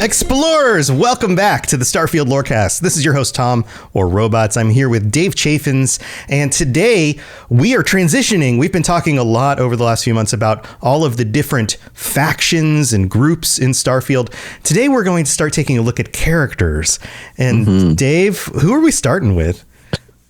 Explorers, welcome back to the Starfield Lorecast. This is your host, Tom, or Robots. I'm here with Dave Chaffins, and today we are transitioning. We've been talking a lot over the last few months about all of the different factions and groups in Starfield. Today we're going to start taking a look at characters. And Dave, who are we starting with?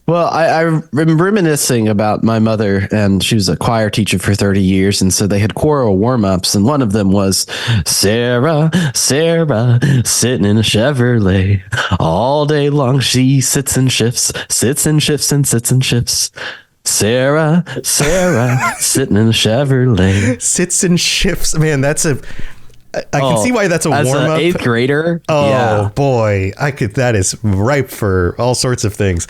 Well, I'm reminiscing about my mother, and she was a choir teacher for 30 years. And so they had choral warm-ups, and one of them was Sarah, sitting in a Chevrolet. All day long, she sits and shifts, and sits and shifts. Sarah, sitting in a Chevrolet. Sits and shifts. Man, that's a... I can see why that's a warm-up. As an eighth grader. Oh, boy. That is ripe for all sorts of things.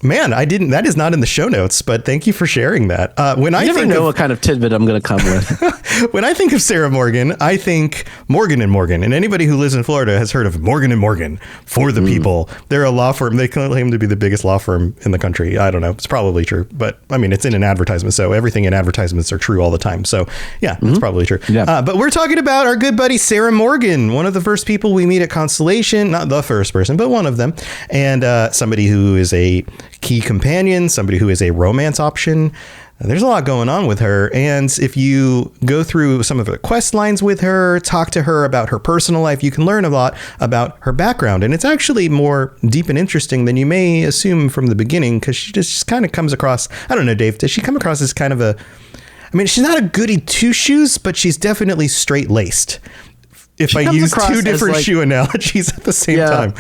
Man, that is not in the show notes, but thank you for sharing that. You never know what kind of tidbit I'm going to come with. When I think of Sarah Morgan, I think Morgan & Morgan. And anybody who lives in Florida has heard of Morgan & Morgan for the people. They're a law firm. They claim to be the biggest law firm in the country. I don't know. It's probably true. But I mean, it's in an advertisement. So everything in advertisements are true all the time. So yeah, it's probably true. Yeah. But we're talking about our good buddy, Sarah Morgan, one of the first people we meet at Constellation. Not the first person, but one of them. And somebody who is a key companion, somebody who is a romance option. There's a lot going on with her, and if you go through some of the quest lines with her, talk to her about her personal life, you can learn a lot about her background, and it's actually more deep and interesting than you may assume from the beginning, because she just kind of comes across, I don't know, Dave, does she come across as kind of she's not a goody two-shoes, but she's definitely straight-laced. If I use two different shoe analogies at the same time.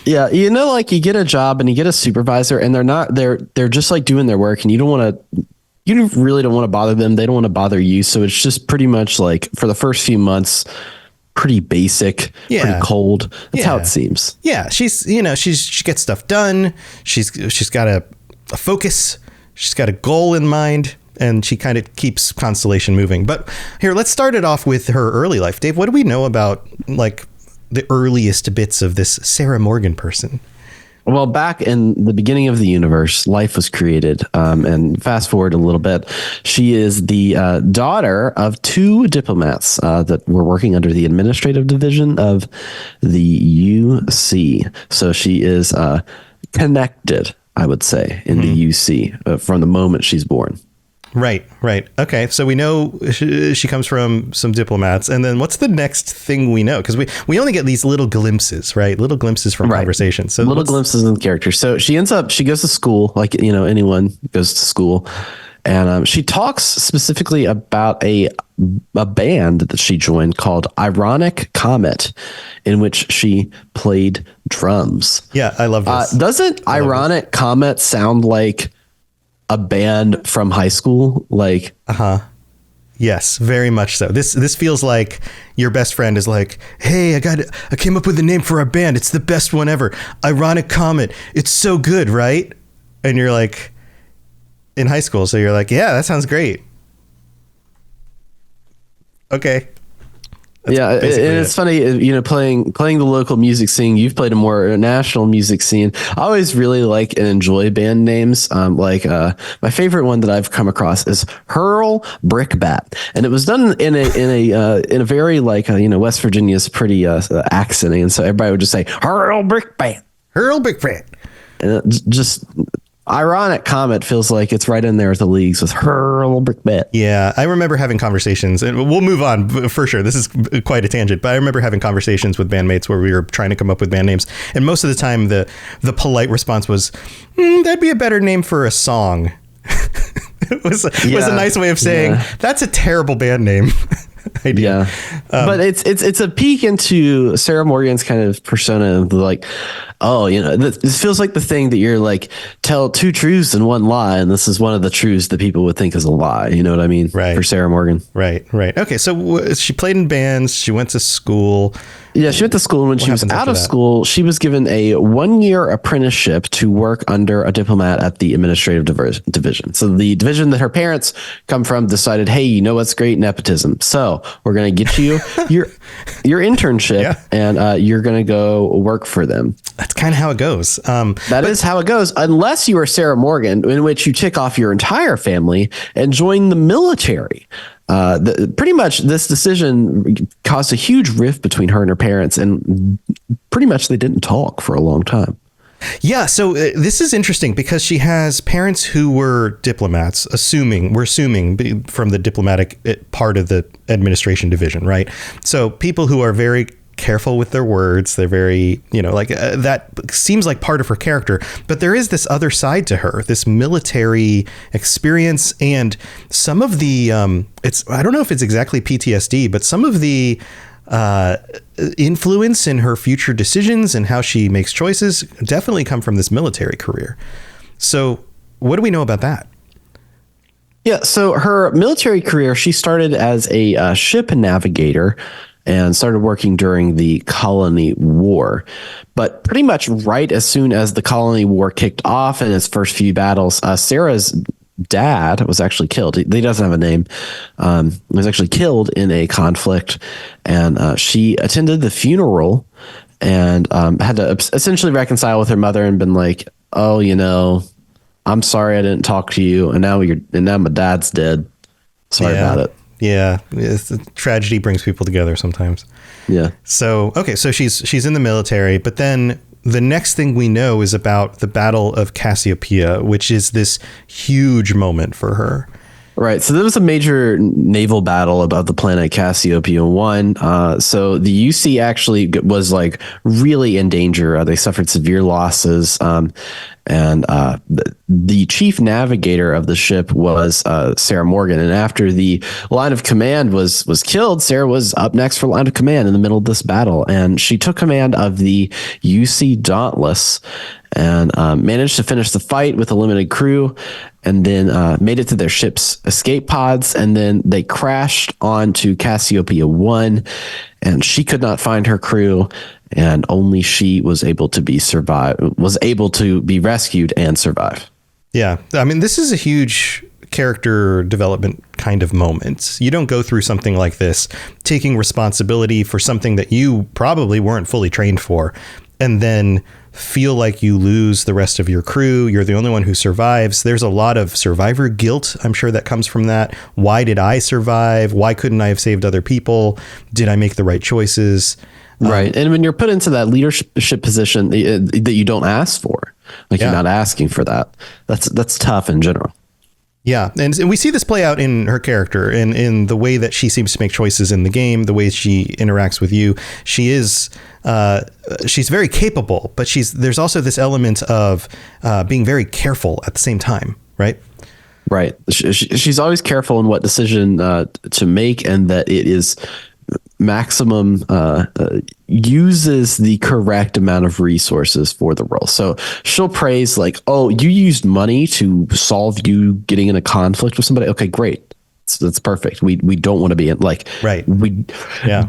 Yeah. You know, like you get a job and you get a supervisor and they're just like doing their work, and you really don't want to bother them. They don't want to bother you. So it's just pretty much like for the first few months, pretty basic, pretty cold. That's how it seems. Yeah. She gets stuff done. She's got a focus. She's got a goal in mind. And she kind of keeps Constellation moving. But here, let's start it off with her early life. Dave, what do we know about like the earliest bits of this Sarah Morgan person? Well, back in the beginning of the universe, life was created. And fast forward a little bit, she is the daughter of two diplomats that were working under the administrative division of the UC. So she is connected, I would say, in the UC from the moment she's born. Right. Okay, so we know she comes from some diplomats, and then what's the next thing we know? Because we only get these little glimpses, right? Little glimpses from conversations. So little glimpses in the character. So she goes to school, like anyone goes to school, and she talks specifically about a band that she joined called Ironic Comet, in which she played drums. Yeah, I love this. Doesn't Ironic Comet sound like a band from high school? Like, yes, very much so. This feels like your best friend is like, hey, I came up with a name for our band. It's the best one ever. Ironic Comet. It's so good, right? And you're like, in high school. So you're like, yeah, that sounds great. Okay. And it's funny, playing the local music scene. You've played a more national music scene. I always really like and enjoy band names. My favorite one that I've come across is Hurl Brickbat, and it was done in a very West Virginia's pretty accenting, and so everybody would just say Hurl Brickbat, Hurl Brickbat, and just. Ironic Comet feels like it's right in there with the leagues with Hurl Brickbat. Yeah, I remember having conversations, and we'll move on for sure. This is quite a tangent, but I remember having conversations with bandmates where we were trying to come up with band names, and most of the time the polite response was, that'd be a better name for a song. It was a nice way of saying, that's a terrible band name. idea. But it's a peek into Sarah Morgan's kind of persona of like, this feels like the thing that you're like, tell two truths and one lie, and this is one of the truths that people would think is a lie. You know what I mean? Right. For Sarah Morgan. Right. Okay, so she played in bands. She went to school. Yeah, she went to school. When she was out of school, she was given a 1-year apprenticeship to work under a diplomat at the administrative division. So the division that her parents come from decided, hey, you know what's great? Nepotism. So we're going to get you your internship, and you're going to go work for them. That's kind of how it goes. That is how it goes, unless you are Sarah Morgan, in which you tick off your entire family and join the military. pretty much this decision caused a huge rift between her and her parents, and pretty much they didn't talk for a long time. Yeah, so this is interesting because she has parents who were diplomats, we're assuming from the diplomatic part of the administration division, right? So people who are very careful with their words, they're very, that seems like part of her character. But there is this other side to her, this military experience, and some of the, I don't know if it's exactly PTSD, but some of the influence in her future decisions and how she makes choices definitely come from this military career. So what do we know about that? Yeah, so her military career, she started as a ship navigator and started working during the Colony War. But pretty much right as soon as the Colony War kicked off in its first few battles, Sarah's dad was actually killed. He doesn't have a name. He was actually killed in a conflict, and she attended the funeral and had to essentially reconcile with her mother and been like, "Oh, I'm sorry I didn't talk to you, and now my dad's dead. Sorry about it." Yeah, tragedy brings people together sometimes. Yeah. So okay, so she's in the military, but then the next thing we know is about the Battle of Cassiopeia, which is this huge moment for her. Right. So there was a major naval battle about the planet Cassiopeia 1. So the UC actually was like really in danger. They suffered severe losses. And the chief navigator of the ship was Sarah Morgan. And after the line of command was killed, Sarah was up next for line of command in the middle of this battle. And she took command of the UC Dauntless and managed to finish the fight with a limited crew, and then made it to their ship's escape pods. And then they crashed onto Cassiopeia 1, and she could not find her crew, and only she was able to be rescued and survive. Yeah. I mean, this is a huge character development kind of moment. You don't go through something like this, taking responsibility for something that you probably weren't fully trained for, and then feel like you lose the rest of your crew. You're the only one who survives. There's a lot of survivor guilt, I'm sure, that comes from that. Why did I survive? Why couldn't I have saved other people? Did I make the right choices? Right. And when you're put into that leadership position that you don't ask for, like you're not asking for that, that's tough in general. Yeah. And we see this play out in her character and in the way that she seems to make choices in the game, the way she interacts with you. She's very capable, but there's also this element of being very careful at the same time. Right. Right. She's always careful in what decision to make, and that it is maximum uses the correct amount of resources for the role. So she'll praise like, "Oh, you used money to solve you getting in a conflict with somebody. Okay, great. That's perfect. We don't want to be in right. We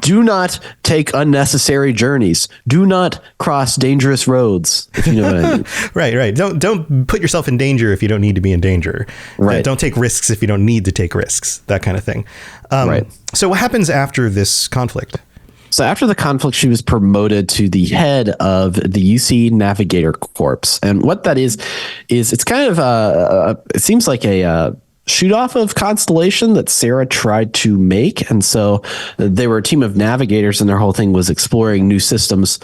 do not take unnecessary journeys. Do not cross dangerous roads." If you know what I mean. Right. Don't put yourself in danger if you don't need to be in danger. Right. Don't take risks if you don't need to take risks. That kind of thing. Right. So what happens after this conflict? So after the conflict, she was promoted to the head of the UC Navigator Corps. And what that is it's kind of it seems like a shoot off of Constellation that Sarah tried to make. And so they were a team of navigators, and their whole thing was exploring new systems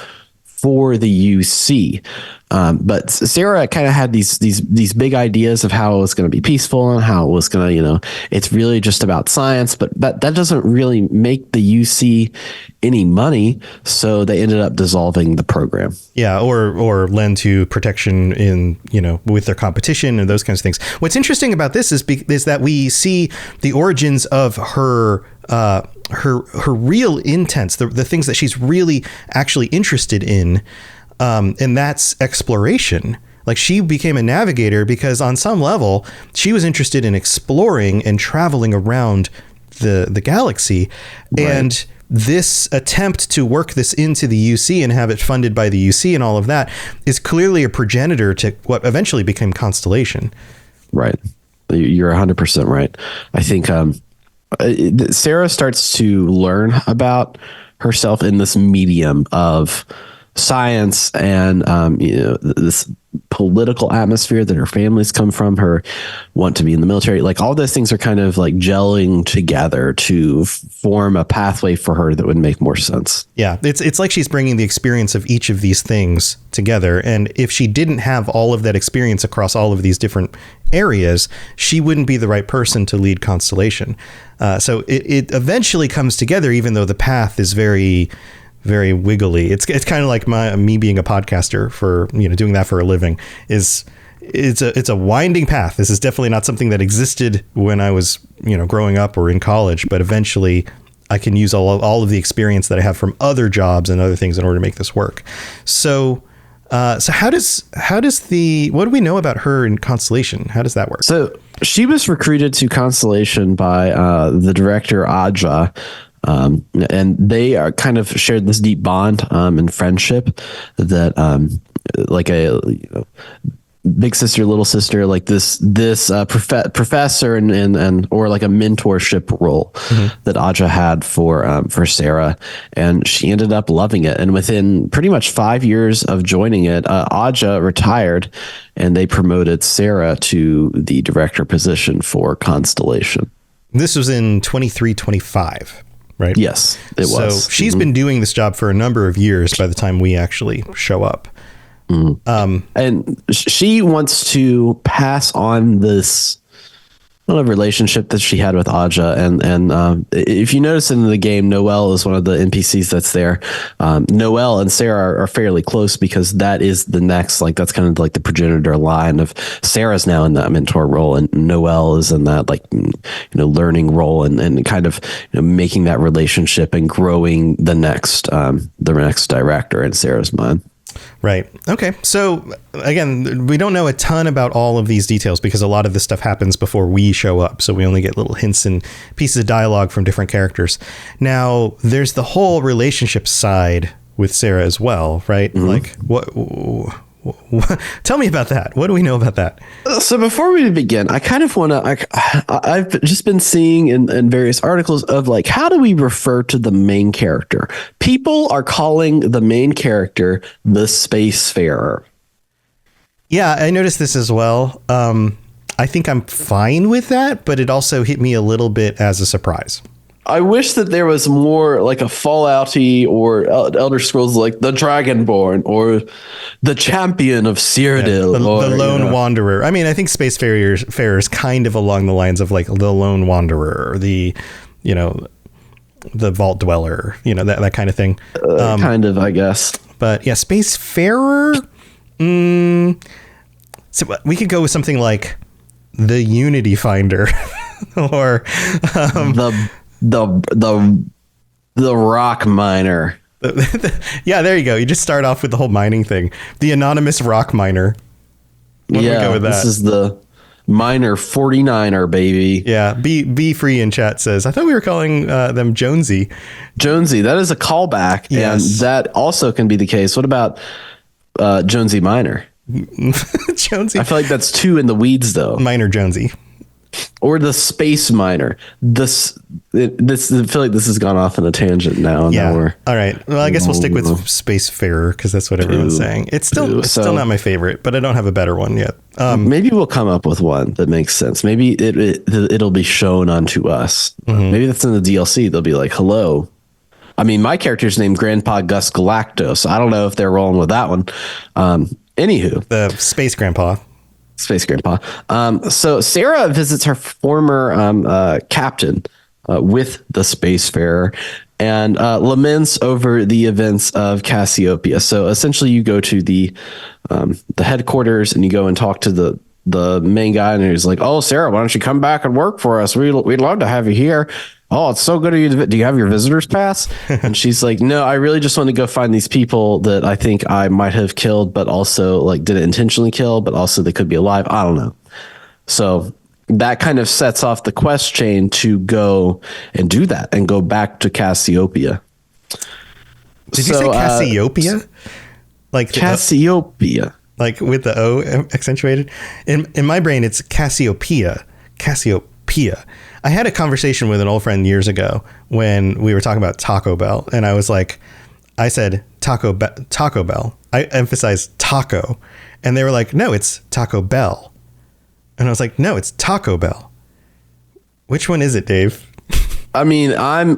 for the UC. But Sarah kind of had these big ideas of how it was going to be peaceful and how it was going to, it's really just about science, but that doesn't really make the UC any money. So they ended up dissolving the program. Yeah. Or lend to protection in, with their competition and those kinds of things. What's interesting about this is that we see the origins of her real intents, the things that she's really actually interested in. And that's exploration. Like, she became a navigator because on some level she was interested in exploring and traveling around the galaxy. Right. And this attempt to work this into the UC and have it funded by the UC and all of that is clearly a progenitor to what eventually became Constellation. Right. You're 100% right. I think Sarah starts to learn about herself in this medium of science and this political atmosphere that her family's come from, her want to be in the military, like all those things are kind of like gelling together to form a pathway for her that would make more sense. Yeah, it's like she's bringing the experience of each of these things together. And if she didn't have all of that experience across all of these different areas, she wouldn't be the right person to lead Constellation. So it eventually comes together, even though the path is very, very wiggly. It's kind of like me being a podcaster for, doing that for a living. It's a winding path. This is definitely not something that existed when I was, growing up or in college, but eventually I can use all of the experience that I have from other jobs and other things in order to make this work. So how does what do we know about her in Constellation? How does that work? So she was recruited to Constellation by the director Aja. And they are kind of shared this deep bond and friendship that like a big sister, little sister, like this professor and or like a mentorship role that Aja had for Sarah, and she ended up loving it. And within pretty much 5 years of joining it, Aja retired, and they promoted Sarah to the director position for Constellation. This was in 23-25. Right? Yes, it was. So she's been doing this job for a number of years by the time we actually show up. And she wants to pass on this relationship that she had with Aja. And if you notice in the game, Noelle is one of the NPCs that's there. Noelle and Sarah are fairly close because that is the next, like, that's kind of like the progenitor line of Sarah's now in that mentor role, and Noelle is in that, like, learning role and kind of making that relationship and growing the next director in Sarah's mind. Right. Okay. So again, we don't know a ton about all of these details because a lot of this stuff happens before we show up. So we only get little hints and pieces of dialogue from different characters. Now, there's the whole relationship side with Sarah as well, right? Like what tell me about that. What do we know about that? So before we begin, I kind of want to, I've just been seeing in various articles of like, how do we refer to the main character? People are calling the main character the Spacefarer. Yeah, I noticed this as well. I think I'm fine with that, but it also hit me a little bit as a surprise. I wish that there was more like a Fallout-y or Elder Scrolls, like the Dragonborn or the Champion of Cyrodiil, the Lone Wanderer. I mean, I think Spacefarer is kind of along the lines of like the Lone Wanderer, or the Vault Dweller, that kind of thing. Kind of, I guess. But yeah, Spacefarer. So we could go with something like the Unity Finder, or the rock miner. Yeah, there you go. You just start off with the whole mining thing. The anonymous rock miner. What do we go with that? This is the miner 49er, baby. Yeah, be free in chat says, I thought we were calling them Jonesy. Jonesy, that is a callback. Yes. And that also can be the case. What about Jonesy Miner? Jonesy. I feel like that's two in the weeds, though. Miner Jonesy. Or the Space Miner. I feel like this has gone off on a tangent now. Yeah. All right. Well, I guess we'll stick with Spacefarer because that's what everyone's saying. It's still not my favorite, but I don't have a better one yet. Maybe we'll come up with one that makes sense. Maybe it'll be shown onto us. Maybe that's in the DLC. They'll be like, hello. I mean, my character's named Grandpa Gus Galactos. I don't know if they're rolling with that one. Anywho. The Space Grandpa. Space Grandpa. So Sarah visits her former captain with the Spacefarer and laments over the events of Cassiopeia. So essentially, you go to the headquarters and you go and talk to the main guy, and he's like, "Oh, Sarah, why don't you come back and work for us? We'd love to have you here. Oh, it's so good of you. Do you have your visitor's pass?" And she's like, "No, I really just want to go find these people that I think I might have killed, but also like didn't intentionally kill, but also they could be alive. I don't know." So that kind of sets off the quest chain to go and do that and go back to Cassiopeia. Did you say Cassiopeia? Like Cassiopeia. Like with the O accentuated? In my brain, it's Cassiopeia. Cassiopeia. I had a conversation with an old friend years ago when we were talking about Taco Bell, and I was like, I said Taco Bell. I emphasized taco. And they were like, no, it's Taco Bell. And I was like, no, it's Taco Bell. Which one is it, Dave? I mean,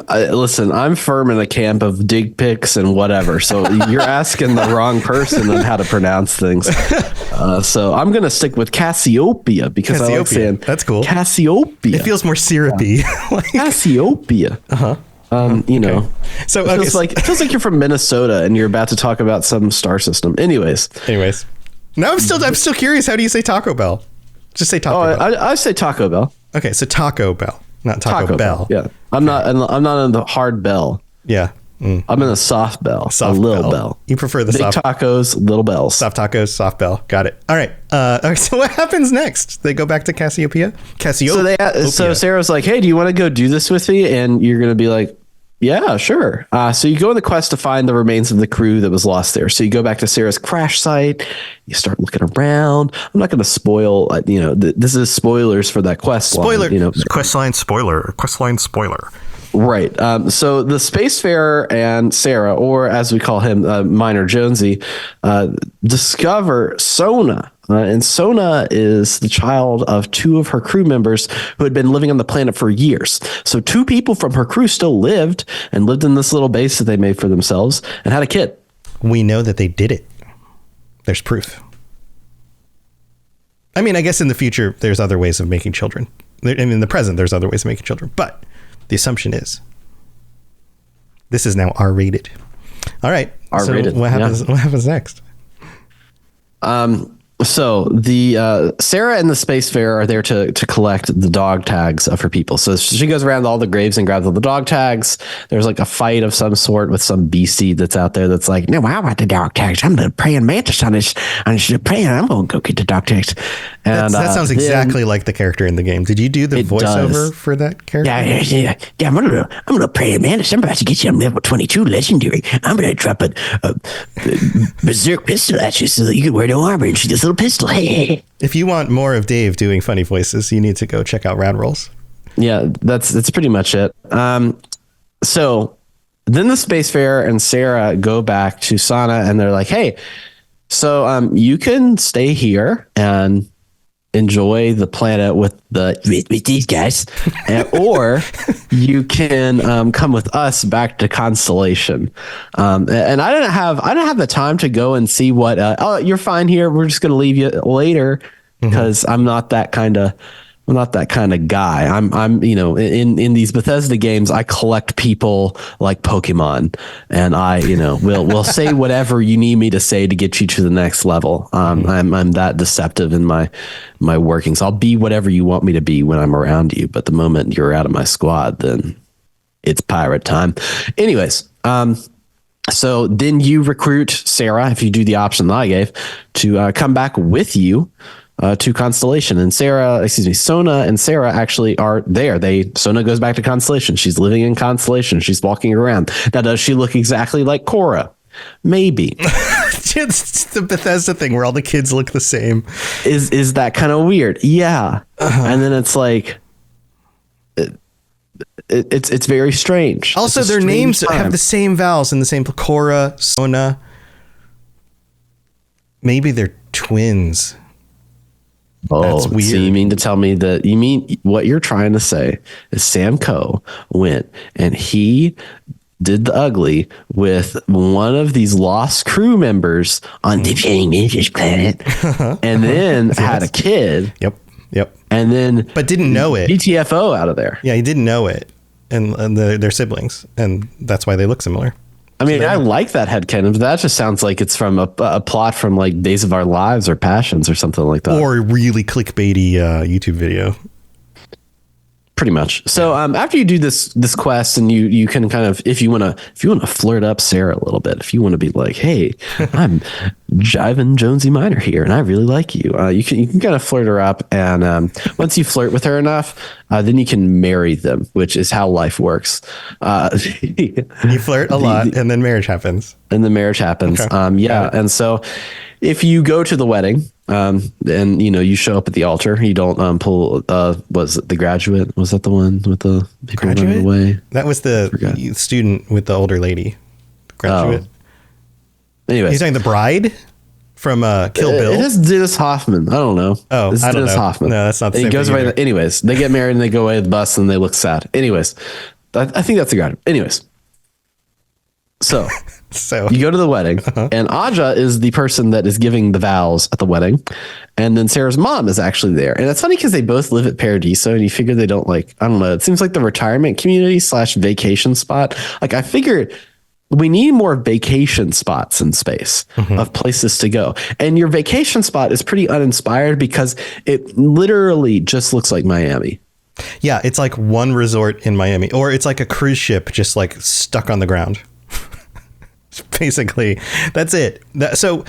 listen, I'm firm in the camp of dig pics and whatever. So you're asking the wrong person on how to pronounce things. So I'm going to stick with Cassiopeia because I like saying that's cool. Cassiopeia. It feels more syrupy. Like, Cassiopeia. You know, so it feels like you're from Minnesota and you're about to talk about some star system. Anyways. No, I'm still curious. How do you say Taco Bell? Just say Taco Bell. I say Taco Bell. Okay, so Taco Bell, not Taco Bell. Yeah, I'm not in the hard bell. Yeah, I'm in a soft bell, a little bell. You prefer the big soft tacos, little bells. Soft tacos, soft bell. Got it. All right. So what happens next? They go back to Cassiopeia. So Sarah's like, "Hey, do you want to go do this with me?" And you're gonna be like, "Yeah, sure." So you go on the quest to find the remains of the crew that was lost there. So you go back to Sarah's crash site. You start looking around. I'm not going to spoil. This is spoilers for that quest. Spoiler. Line, Questline spoiler. Questline spoiler. Right. So the Spacefarer and Sarah, or as we call him, Miner Jonesy, discover Sona. And Sona is the child of two of her crew members who had been living on the planet for years. So two people from her crew still lived in this little base that they made for themselves and had a kid. We know that they did it. There's proof. I mean, I guess in the future, there's other ways of making children. In the present, there's other ways of making children. But the assumption is this is now R-rated. All right. R-rated. So what happens next? So the Sarah and the Spacefarer are there to collect the dog tags of her people. So she goes around all the graves and grabs all the dog tags. There's like a fight of some sort with some beastie that's out there that's like, no, I want the dog tags. I'm the praying mantis on this praying. I'm gonna go get the dog tags. And that sounds exactly like the character in the game. Did you do the voiceover for that character? Yeah. I'm gonna pray mantis. I'm about to get you on level 22 legendary. I'm gonna drop a berserk pistol at you so that you can wear no armor and shoot this little pistol. Hey. If you want more of Dave doing funny voices, you need to go check out Rad Rolls. Yeah, that's pretty much it. So then the Spacefarer and Sarah go back to Sana and they're like, hey, so you can stay here and enjoy the planet with these guys, or you can come with us back to Constellation. And I didn't have the time to go and see what. Oh, you're fine here. We're just going to leave you later because I'm not that kind of guy. I'm in these Bethesda games, I collect people like Pokemon, and I will say whatever you need me to say to get you to the next level. I'm that deceptive in my workings. I'll be whatever you want me to be when I'm around you, but the moment you're out of my squad, then it's pirate time. Anyways, so then you recruit Sarah, if you do the option that I gave, to come back with you to Constellation. And Sona and Sarah actually are there. Sona goes back to Constellation. She's living in Constellation. She's walking around. Now, does she look exactly like Korra? Maybe. It's the Bethesda thing where all the kids look the same. Is that kind of weird? Yeah. And then it's like, it's very strange. Also, their names have the same vowels and the same Korra, Sona. Maybe they're twins. Oh, that's weird. So you mean to tell me what you're trying to say is Sam Coe went and he did the ugly with one of these lost crew members on the Ninja's planet and then had a kid. Yep. And then but didn't know it. GTFO out of there. Yeah, he didn't know it. And they're siblings, and that's why they look similar. I mean, I like that headcanon, but that just sounds like it's from a plot from like Days of Our Lives or Passions or something like that. Or a really clickbaity YouTube video. Pretty much. So after you do this quest, and you can kind of, if you want to flirt up Sarah a little bit, if you want to be like, hey, I'm Jivin Jonesy Miner here, and I really like you. You can kind of flirt her up, and once you flirt with her enough, then you can marry them, which is how life works. You flirt a lot, and then marriage happens. And the marriage happens. Okay. And so if you go to the wedding, and you show up at the altar, you don't pull. Was it The Graduate? Was that the one with the people running away? That was the student with the older lady. Graduate. Anyways, He's saying The Bride from Kill Bill. It is Dennis Hoffman. I don't know. Oh, it's I don't Dennis know. Hoffman. No, that's not the And same he goes thing away. either. Anyways, they get married and they go away to the bus and they look sad. Anyways, I think that's a graduate. Anyways, so So you go to the wedding, and Aja is the person that is giving the vows at the wedding, and then Sarah's mom is actually there. And it's funny because they both live at Paradiso, and you figure they don't I don't know. It seems like the retirement community / vacation spot. Like I figured we need more vacation spots in space of places to go. And your vacation spot is pretty uninspired because it literally just looks like Miami. yeah, it's like one resort in Miami, or it's like a cruise ship just like stuck on the ground. Basically, that's it. That's so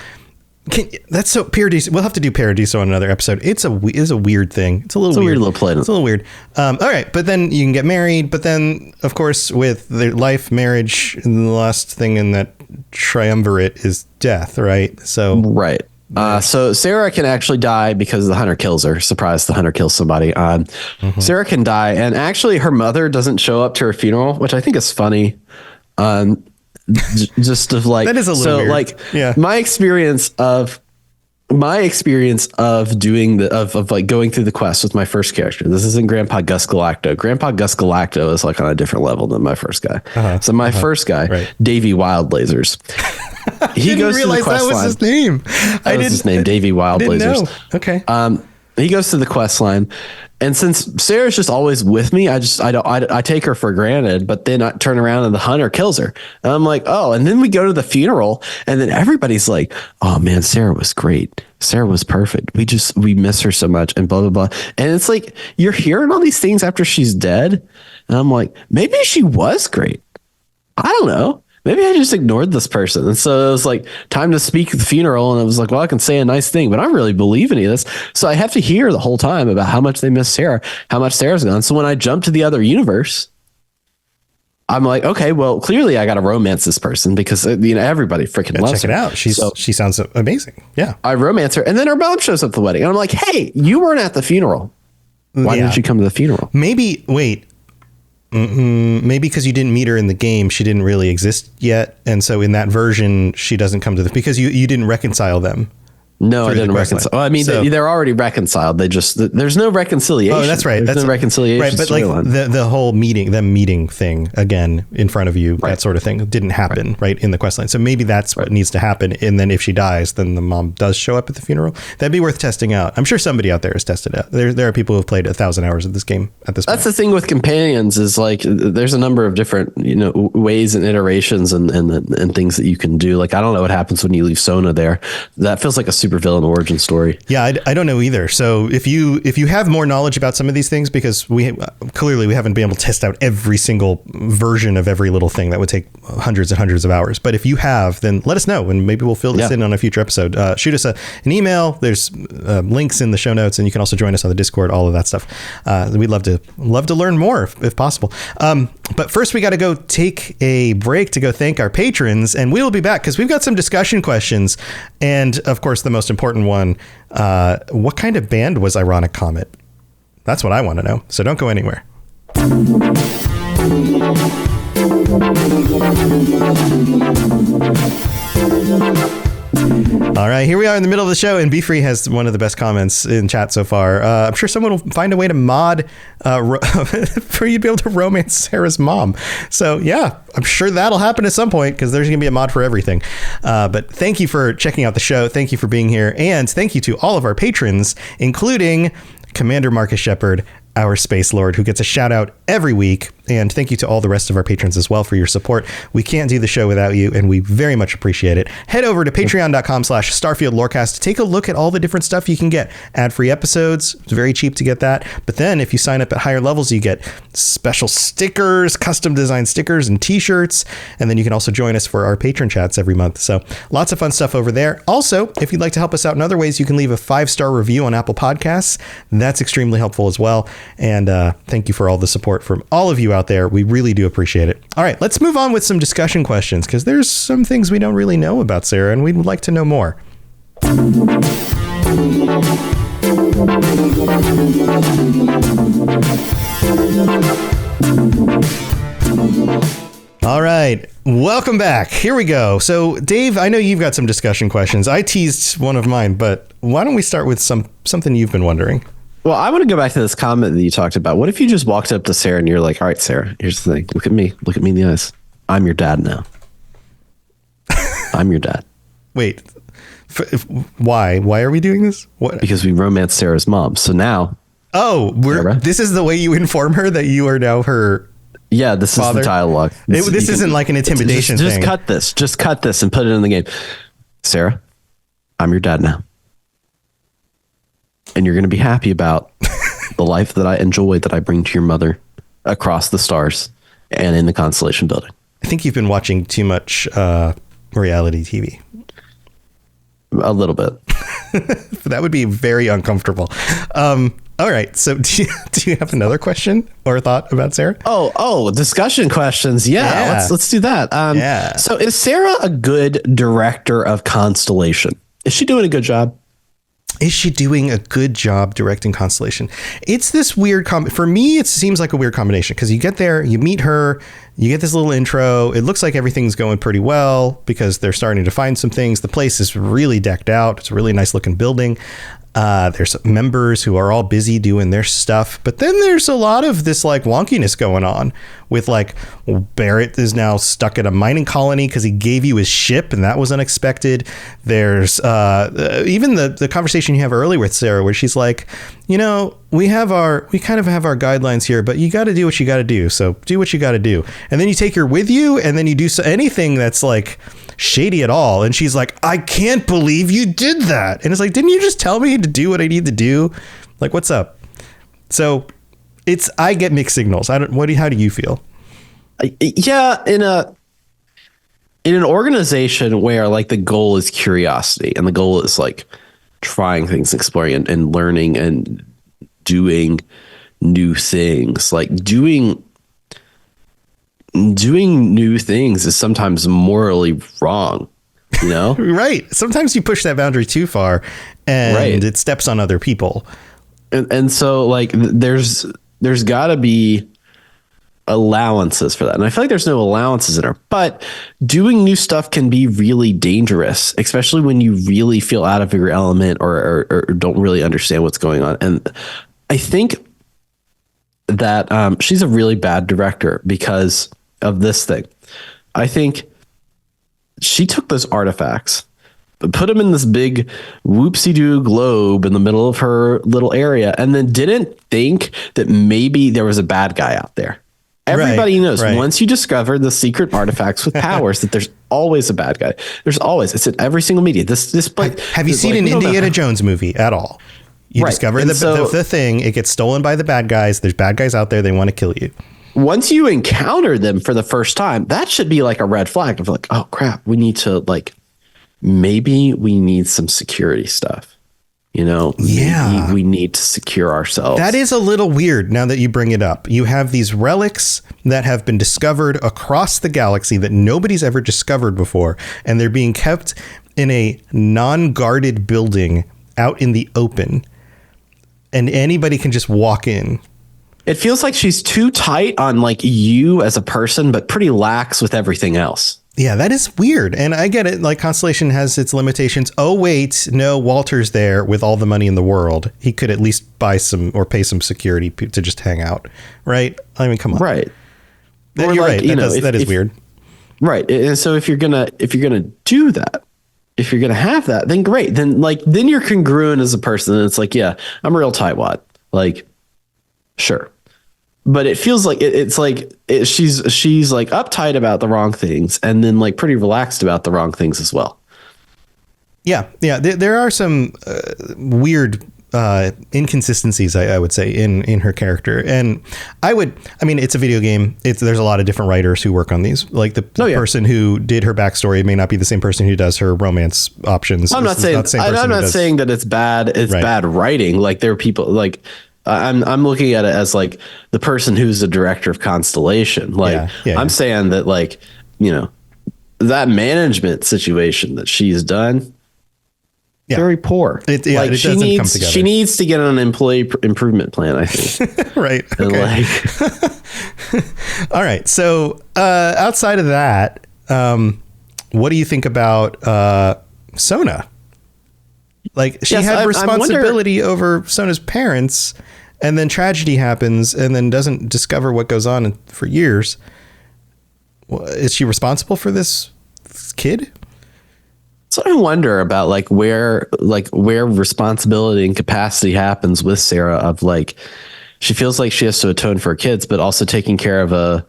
Paradiso. We'll have to do Paradiso on another episode. It's a weird thing. It's a little weird. Weird little planet. It's a little weird. All right, but then you can get married. But then, of course, with the life, marriage, and the last thing in that triumvirate is death, right? So Right. So Sarah can actually die because the hunter kills her. Surprise, the hunter kills somebody. Sarah can die. And actually her mother doesn't show up to her funeral, which I think is funny. Just of like, That is a little so weird. like Yeah. my experience of doing of like going through the quest with my first character. This isn't Grandpa Gus Galacto. Grandpa Gus Galacto is like on a different level than my first guy. So my first guy, Right. Davy Wild Lasers. He didn't goes to the realize quest that was line. his name. That was his name, Davy Wild didn't Lasers. know. Okay. He goes to the quest line, and since Sarah's just always with me, I take her for granted. But then I turn around and the hunter kills her, and I'm like, oh. And then we go to the funeral, and then everybody's like, oh man, Sarah was great. Sarah was perfect. We miss her so much, and blah blah blah. And it's like you're hearing all these things after she's dead, and I'm like, maybe she was great. I don't know. Maybe I just ignored this person. And so it was like time to speak at the funeral. And I was like, well, I can say a nice thing, but I don't really believe any of this. So I have to hear the whole time about how much they miss Sarah, how much Sarah's gone. So when I jump to the other universe, I'm like, okay, well, clearly I got to romance this person because everybody freaking loves Check her. it out. She sounds amazing. Yeah. I romance her. And then her mom shows up at the wedding. And I'm like, hey, you weren't at the funeral. Why Yeah. didn't you come to the funeral? Maybe because you didn't meet her in the game, she didn't really exist yet, and so in that version, she doesn't come to the because you didn't reconcile them. No, I through the didn't quest line. reconcile. I mean, So- they're already reconciled. There's no reconciliation. Oh, that's right. There's That's no reconciliation. Right, but like storyline. the whole meeting thing again in front of you, that sort of thing didn't happen right in the quest line. So maybe that's what needs to happen. And then if she dies, then the mom does show up at the funeral. That'd be worth testing out. I'm sure somebody out there has tested it out. There are people who have played 1,000 hours of this game at this point. That's the thing with companions is like there's a number of different ways and iterations and things that you can do. Like I don't know what happens when you leave Sona there. That feels like a supervillain origin story. Yeah, I don't know either. So if you have more knowledge about some of these things, because we haven't been able to test out every single version of every little thing, that would take hundreds and hundreds of hours. But if you have, then let us know, and maybe we'll fill this in on a future episode. Shoot us an email. There's links in the show notes, and you can also join us on the Discord. All of that stuff. We'd love to learn more if possible. But first, we got to go take a break to go thank our patrons, and we will be back because we've got some discussion questions, and of course, the most important one. What kind of band was Ironic Comet? That's what I want to know. So don't go anywhere. All right, here we are in the middle of the show, and Be Free has one of the best comments in chat so far. I'm sure someone will find a way to mod for you to be able to romance Sarah's mom. So yeah, I'm sure that'll happen at some point because there's going to be a mod for everything. But thank you for checking out the show. Thank you for being here. And thank you to all of our patrons, including Commander Marcus Shepard, our Space Lord, who gets a shout out every week. And thank you to all the rest of our patrons as well for your support. We can't do the show without you, and we very much appreciate it. Head over to patreon.com/Starfield Lorecast to take a look at all the different stuff you can get. Ad-free episodes, it's very cheap to get that. But then if you sign up at higher levels, you get special stickers, custom designed stickers and t-shirts. And then you can also join us for our patron chats every month. So lots of fun stuff over there. Also, if you'd like to help us out in other ways, you can leave a 5-star review on Apple Podcasts. That's extremely helpful as well. And thank you for all the support from all of you out there. We really do appreciate it. All right, let's move on with some discussion questions because there's some things we don't really know about Sarah, and we'd like to know more. All right, welcome back. Here we go. So, Dave, I know you've got some discussion questions. I teased one of mine, but why don't we start with something you've been wondering? Well, I want to go back to this comment that you talked about. What if you just walked up to Sarah and you're like, all right, Sarah, here's the thing. Look at me in the eyes. I'm your dad now. I'm your dad. Wait, why? Why are we doing this? What? Because we romanced Sarah's mom. So now. Oh, this is the way you inform her that you are now her. Yeah, this father? is the dialogue. This isn't like an intimidation just thing. Just cut this and put it in the game. Sarah, I'm your dad now. And you're going to be happy about the life that I enjoy that I bring to your mother across the stars and in the Constellation Building. I think you've been watching too much reality TV. A little bit. That would be very uncomfortable. All right. So do you have another question or thought about Sarah? Oh, discussion questions. Yeah. Let's do that. Yeah. So is Sarah a good director of Constellation? Is she doing a good job? Is she doing a good job directing Constellation? It's this weird for me, it seems like a weird combination because you get there, you meet her, you get this little intro. It looks like everything's going pretty well because they're starting to find some things. The place is really decked out. It's a really nice looking building. There's members who are all busy doing their stuff, but then there's a lot of this like wonkiness going on with like Barrett is now stuck at a mining colony because he gave you his ship and that was unexpected. There's even the conversation you have early with Sarah where she's like, you know, we kind of have our guidelines here, but you got to do what you got to do. So do what you got to do. And then you take her with you and then you do anything that's like shady at all. And she's like, I can't believe you did that. And it's like, didn't you just tell me to do what I need to do? Like, what's up? So I get mixed signals. How do you feel? Yeah. In an organization where like the goal is curiosity and the goal is like trying things, exploring and learning and doing new things, like doing new things is sometimes morally wrong, you know? Right. Sometimes you push that boundary too far and it steps on other people. And so like there's gotta be allowances for that. And I feel like there's no allowances in her, but doing new stuff can be really dangerous, especially when you really feel out of your element or don't really understand what's going on. And I think that she's a really bad director because of this thing. I think she took those artifacts, put them in this big whoopsie-doo globe in the middle of her little area, and then didn't think that maybe there was a bad guy out there. Everybody knows once you discover the secret artifacts with powers that there's always a bad guy. There's always, it's in every single media. Have you seen an Indiana Jones movie at all? You discover the thing, it gets stolen by the bad guys. There's bad guys out there. They want to kill you. Once you encounter them for the first time, that should be like a red flag of like, oh crap, we need to maybe we need some security stuff. You know, maybe we need to secure ourselves. That is a little weird now that you bring it up. You have these relics that have been discovered across the galaxy that nobody's ever discovered before, and they're being kept in a non-guarded building out in the open, and anybody can just walk in. It feels like she's too tight on like you as a person, but pretty lax with everything else. Yeah, that is weird. And I get it. Like Constellation has its limitations. Oh, wait, no, Walter's there with all the money in the world. He could at least buy some or pay some security to just hang out. Right. I mean, come on. Right. You're right. That is weird. Right. And so if you're going to do that, if you're going to have that, then great. Then you're congruent as a person. And it's like, yeah, I'm a real tightwad. Like, sure. But it feels like she's like uptight about the wrong things and then like pretty relaxed about the wrong things as well. Yeah. Yeah. There are some weird inconsistencies, I would say, in her character. And I mean, it's a video game. There's a lot of different writers who work on these. Like the person who did her backstory may not be the same person who does her romance options. I'm not saying that it's bad. It's bad writing. Like there are people like, I'm looking at it as like the person who's the director of Constellation. Like I'm saying that like, you know, that management situation that she's done, Yeah. very poor. It doesn't come together. She needs to get on an employee improvement plan, I think. Right. And Okay. All right. So outside of that, what do you think about Sona? Like she Yes, had I wonder- responsibility over Sona's parents, and then tragedy happens, and then doesn't discover what goes on for years. Is she responsible for this kid? So I wonder about where responsibility and capacity happens with Sarah of she feels like she has to atone for her kids, but also taking care of a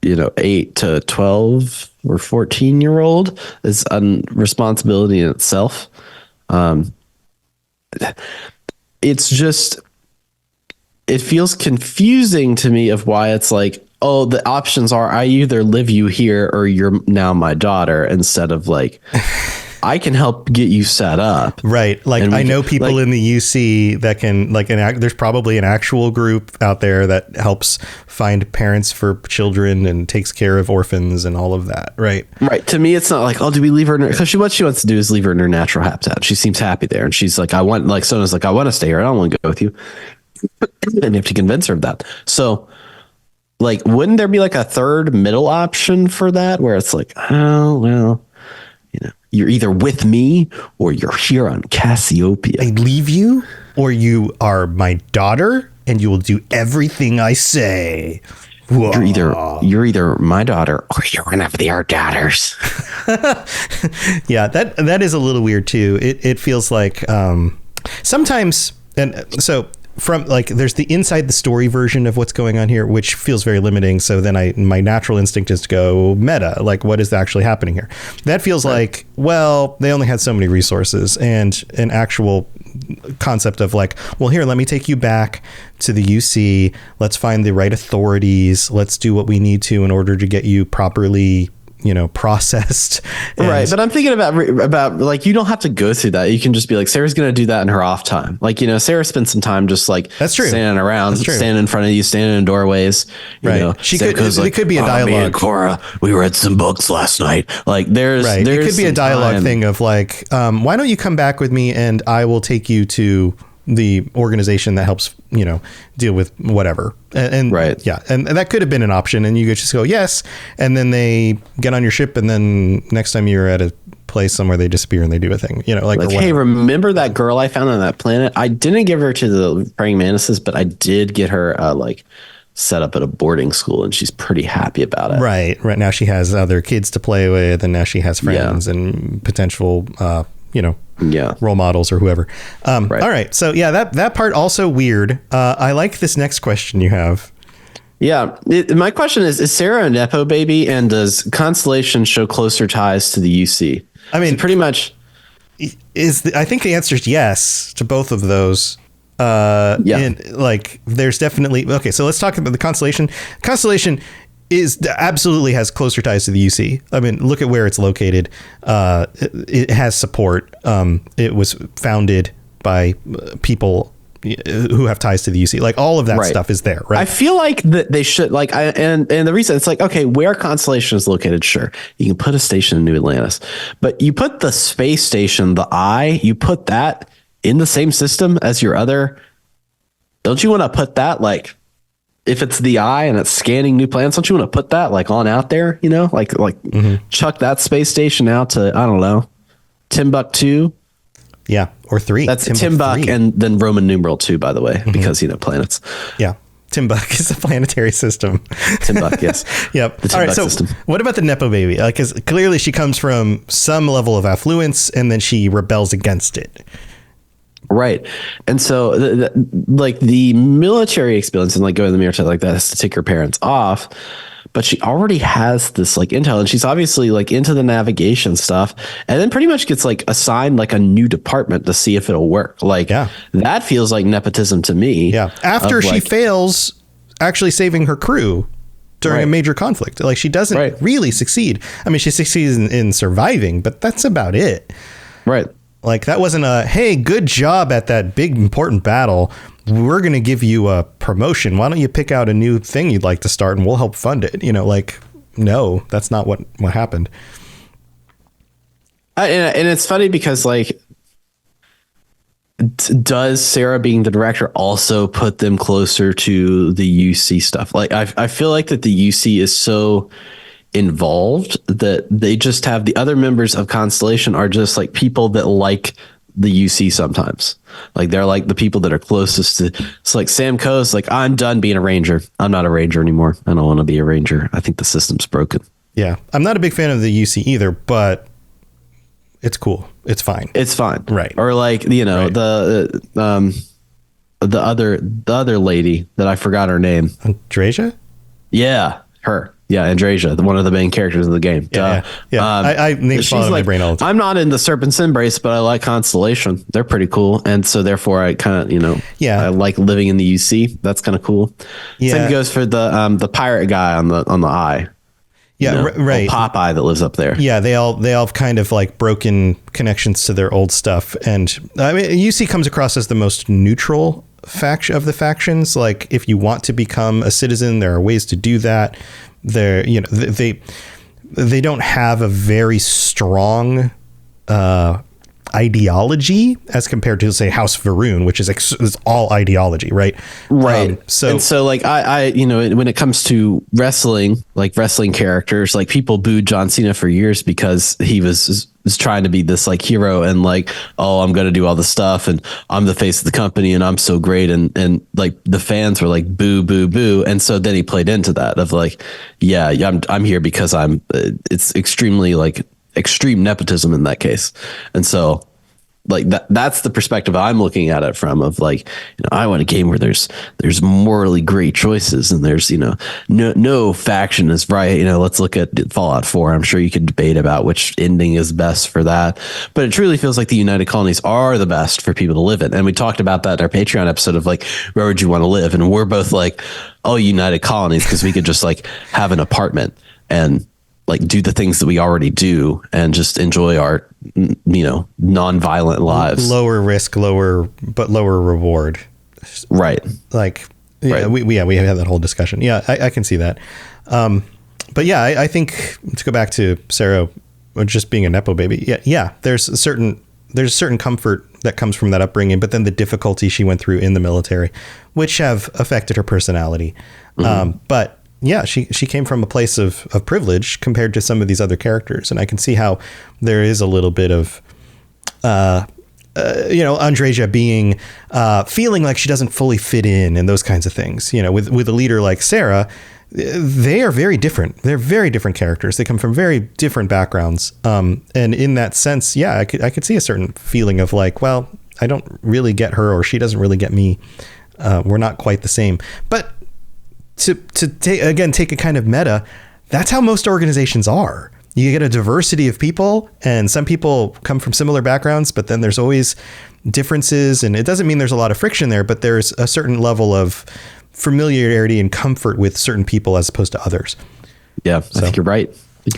8 to 12 or 14-year-old is a responsibility in itself. It's just, it feels confusing to me of why it's oh, the options are I either live you here or you're now my daughter, instead of I can help get you set up. Right. I know people in the UC that can there's probably an actual group out there that helps find parents for children and takes care of orphans and all of that. Right. Right. To me, it's not oh, do we leave her? Because what she wants to do is leave her in her natural habitat. She seems happy there. And she's I want, Sona's I want to stay here. I don't want to go with you. And you have to convince her of that. So wouldn't there be a third middle option for that where it's oh, well, you're either with me or you're here on Cassiopeia. I leave you, or you are my daughter and you will do everything I say. Whoa. You're either my daughter or you're one of their daughters. Yeah, that is a little weird too. It feels like sometimes, and so from there's the inside the story version of what's going on here, which feels very limiting. So then my natural instinct is to go meta, what is actually happening here? That feels right. Well, they only had so many resources, and an actual concept of well, here, let me take you back to the UC. Let's find the right authorities. Let's do what we need to in order to get you properly processed. Right. But I'm thinking about you don't have to go through that. You can just be Sarah's going to do that in her off time. Sarah spent some time just that's true. Standing around, standing in front of you, standing in doorways. Right. It could be a dialogue. Me and Cora, we read some books last night. There's it could be a dialogue thing of why don't you come back with me and I will take you to the organization that helps, deal with whatever. And right. Yeah. And that could have been an option, and you could just go, yes. And then they get on your ship, and then next time you're at a place somewhere, they disappear and they do a thing, hey, remember that girl I found on that planet? I didn't give her to the praying mantises, but I did get her set up at a boarding school, and she's pretty happy about it. Right. Right now she has other kids to play with, and now she has friends and potential, role models or whoever. Right. All right. So yeah, that part also weird. I like this next question you have. Yeah. My question is Sarah a Nepo baby, and does Constellation show closer ties to the UC? I mean, pretty much I think the answer is yes to both of those. And there's definitely, okay, so let's talk about the Constellation. Constellation absolutely has closer ties to the UC. I mean, look at where it's located. It has support. It was founded by people who have ties to the UC. All of that stuff is there, right? I feel like that they should and the reason it's okay, where Constellation is located, sure, you can put a station in New Atlantis, but you put the space station, the Eye, you put that in the same system as your other. Don't you want to put that if it's the Eye and it's scanning new planets, don't you want to put that on out there, chuck that space station out to, I don't know, Timbuktu. Yeah. Or 3. That's Timbuk and then Roman numeral 2, by the way, because, planets. Yeah. Timbuk is a planetary system. Timbuk, yes. Yep. The Timbuk all right. So system. What about the Nepo baby? Because clearly she comes from some level of affluence, and then she rebels against it. Right. And so the military experience and going to the military like that has to take her parents off, but she already has this intel, and she's obviously into the navigation stuff, and then pretty much gets assigned a new department to see if it'll work. That feels like nepotism to me. Yeah. After she fails actually saving her crew during a major conflict, she doesn't really succeed. I mean, she succeeds in surviving, but that's about it. Right. That wasn't hey, good job at that big important battle. We're going to give you a promotion. Why don't you pick out a new thing you'd like to start and we'll help fund it? No, that's not what happened. And it's funny because like, does Sarah being the director also put them closer to the UC stuff? Like, I feel like that the UC is so involved that they just have the other members of Constellation are just like people that like the UC sometimes. Like they're like the people that are closest to. It's like Sam Coe's like, I'm done being a ranger. I'm not a ranger anymore. I don't want to be a ranger. I think the system's broken. Yeah, I'm not a big fan of the UC either, but it's cool. It's fine. It's fine. Right. Or like, you know, Right. the other lady that I forgot her name. Andreja? Yeah, her. Yeah, Andreja, one of the main characters of the game. Yeah. I names she's fall out of my like, brain all the time. I'm not in the Serpent's Embrace, but I like Constellation. They're pretty cool, and so therefore I kind of, you know, I like living in the UC. That's kind of cool. Yeah. Same goes for the pirate guy on the eye. Yeah, you know, right. Popeye that lives up there. Yeah, they all have kind of like broken connections to their old stuff, and I mean, UC comes across as the most neutral faction of the factions. Like, if you want to become a citizen, there are ways to do that. They're, you know, they don't have a very strong ideology as compared to, say, House Varun, which is all ideology, right? Right. So like I, you know, when it comes to wrestling, like wrestling characters, like people booed John Cena for years because he was trying to be this like hero and like, oh, I'm going to do all the stuff and I'm the face of the company and I'm so great. And like the fans were like, boo, boo, boo. And so then he played into that of like, yeah, I'm here because it's extremely like extreme nepotism in that case. And so like that's the perspective I'm looking at it from, of like, you know, I want a game where there's morally great choices and there's, you know, no faction is right. You know, let's look at Fallout 4. I'm sure you could debate about which ending is best for that, but it truly feels like the United Colonies are the best for people to live in. And we talked about that in our Patreon episode of like, where would you want to live? And we're both like, oh, United Colonies, because we could just like have an apartment and like do the things that we already do and just enjoy our, you know, non-violent lives. Lower risk, lower reward. Right. Like, yeah, Right. we had that whole discussion. Yeah, I can see that. But yeah, I think to go back to Sarah just being a Nepo baby. Yeah. There's a certain comfort that comes from that upbringing, but then the difficulty she went through in the military, which have affected her personality. Mm-hmm. But yeah, she came from a place of privilege compared to some of these other characters. And I can see how there is a little bit of, you know, Andreja being, feeling like she doesn't fully fit in and those kinds of things. You know, with a leader like Sarah, they are very different. They're very different characters. They come from very different backgrounds. And in that sense, yeah, I could see a certain feeling of like, well, I don't really get her, or she doesn't really get me. We're not quite the same. But to take a kind of meta, that's how most organizations are. You get a diversity of people, and some people come from similar backgrounds, but then there's always differences, and it doesn't mean there's a lot of friction there, but there's a certain level of familiarity and comfort with certain people as opposed to others. Yeah, I think you're right.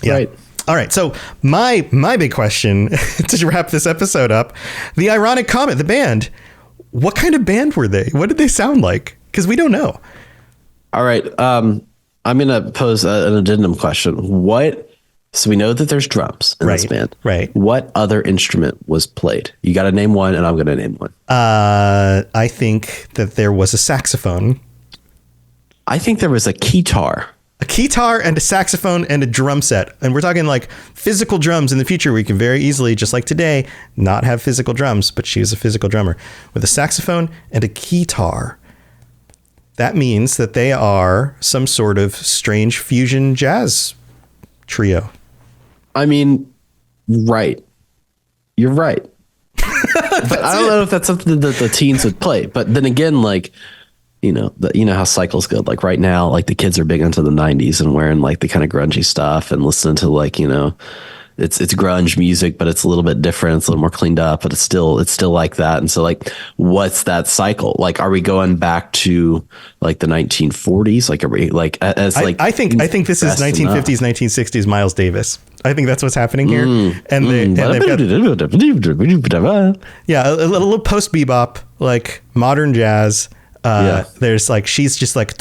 Right. All right. So my big question to wrap this episode up, the Ironic Comet, the band, what kind of band were they? What did they sound like? Because we don't know. All right. I'm going to pose an addendum question. So we know that there's drums in this band. Right. What other instrument was played? You got to name one, and I'm going to name one. I think that there was a saxophone. I think there was a keytar. A keytar and a saxophone and a drum set. And we're talking like physical drums in the future. We can very easily, just like today, not have physical drums, but she was a physical drummer with a saxophone and a keytar. That means that they are some sort of strange fusion jazz trio. I mean, right. You're right. But I don't know if that's something that the teens would play. But then again, like, you know how cycles go. Like right now, like the kids are big into the 90s and wearing like the kind of grungy stuff and listening to like, you know, it's grunge music, but it's a little bit different. It's a little more cleaned up, but it's still like that. And so like, what's that cycle? Like, are we going back to like the 1940s? Like, are we like, as like, I think this is 1950s, 1960s Miles Davis. I think that's what's happening here. And they've got, yeah, a little post bebop, like modern jazz. There's like, she's just like,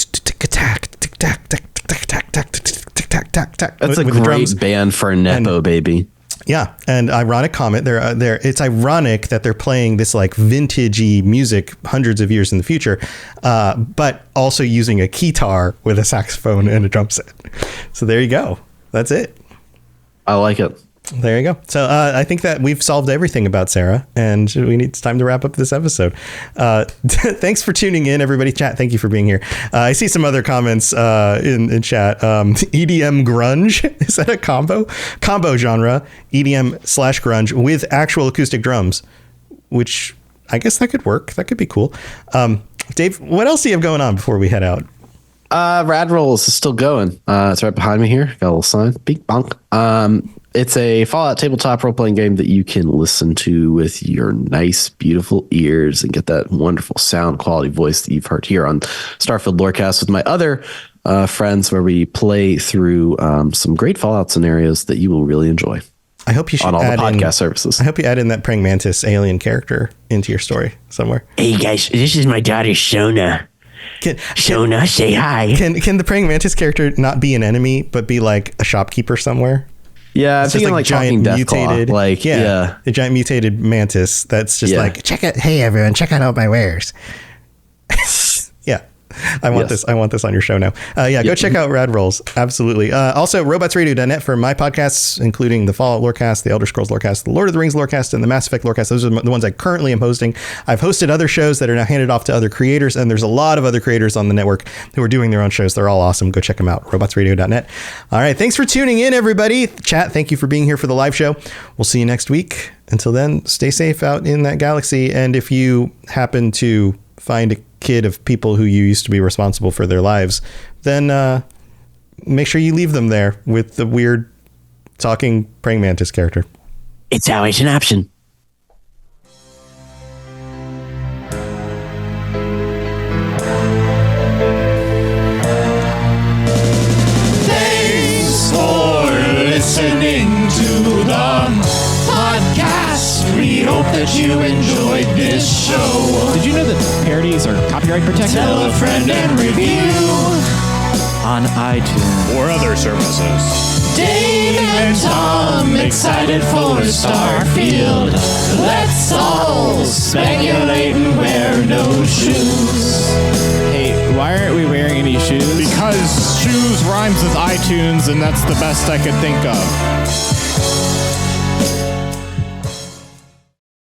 that's a great band for a Nepo baby. Yeah, and ironic comment. It's ironic that they're playing this like vintagey music hundreds of years in the future, but also using a keytar with a saxophone and a drum set. So there you go. That's it. I like it. There you go. So I think that we've solved everything about Sarah, and it's time to wrap up this episode. Thanks for tuning in, everybody. Chat, thank you for being here. I see some other comments in chat. EDM grunge, is that a combo genre? EDM/grunge with actual acoustic drums, which I guess that could work. That could be cool. Dave, what else do you have going on before we head out? Rad Rolls is still going. It's right behind me here. Got a little sign. Big bonk. It's a Fallout tabletop role-playing game that you can listen to with your nice, beautiful ears and get that wonderful sound quality voice that you've heard here on Starfield Lorecast with my other friends, where we play through some great Fallout scenarios that you will really enjoy. I hope you should on all the add podcast services. I hope you add in that praying mantis alien character into your story somewhere. Hey guys, this is my daughter Shona. Shona, say hi. Can the praying mantis character not be an enemy, but be like a shopkeeper somewhere? Yeah, I'm thinking like giant mutated, like yeah, a giant mutated mantis that's just like, check it. Hey everyone, check out all my wares. Yeah. I want this on your show now. Go check out Rad Rolls. Absolutely. Also, robotsradio.net for my podcasts, including the Fallout Lorecast, the Elder Scrolls Lorecast, the Lord of the Rings Lorecast, and the Mass Effect Lorecast. Those are the ones I currently am hosting. I've hosted other shows that are now handed off to other creators, and there's a lot of other creators on the network who are doing their own shows. They're all awesome. Go check them out. robotsradio.net. All right. Thanks for tuning in, everybody. Chat, thank you for being here for the live show. We'll see you next week. Until then, stay safe out in that galaxy. And if you happen to find a kid of people who you used to be responsible for their lives, then make sure you leave them there with the weird talking praying mantis character. It's always an option. Thanks for listening to the podcast. We hope that you enjoyed this show. Did you know that parodies are copyright protected? Tell a friend and review On iTunes. or other services. Dave and Tom excited for Starfield. Let's all speculate and wear no shoes. Hey, why aren't we wearing any shoes? Because shoes rhymes with iTunes, and that's the best I could think of.